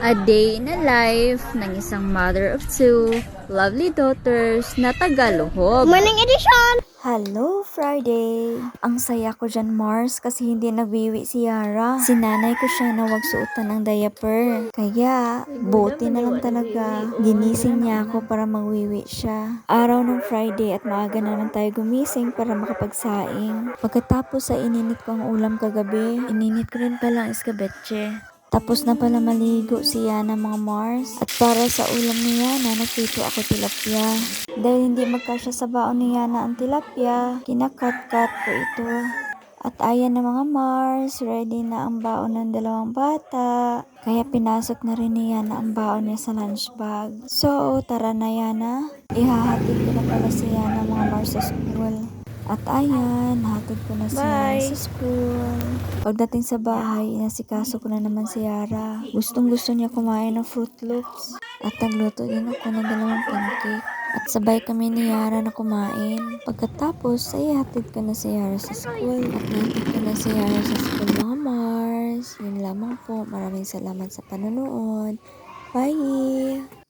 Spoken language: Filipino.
A day in a life ng isang mother of two lovely daughters na Tagalohog. Morning edition! Hello, Friday! Ang saya ko dyan, Mars, kasi hindi nagwiwi si Yara. Sinanay ko siya na wag suotan ng diaper. Kaya, buti na lang talaga. Ginising niya ako para magwiwi siya. Araw ng Friday at maaga na lang tayo gumising para makapagsaing. Pagkatapos sa ininit ko ang ulam kagabi, ininit ko rin pala ang iskabetche. Tapos na pala maligo si Yana mga Mars. At para sa ulam ni Yana, nagprito ako tilapia. Dahil hindi magkasya sa baon ni Yana ang tilapia, kinakat-kat ko ito. At ayan na mga Mars, ready na ang baon ng dalawang bata. Kaya pinasok na rin ni Yana ang baon niya sa lunch bag. So, tara na Yana. Ihahatid ko na pala si Yana mga Mars sa school. At ayan, hatid ko na si Yana sa school. Pagdating sa bahay, inasikaso ko na naman si Yara. Gustong gusto niya kumain ng Fruit Loops. At nagluto din ako ng dalawang pancake. At sabay kami ni Yara na kumain. Pagkatapos, ay hatid ko na si Yara sa school. At nahatid ko na si Yara sa school mga Mars. Yun lamang po. Maraming salamat sa panonood. Bye!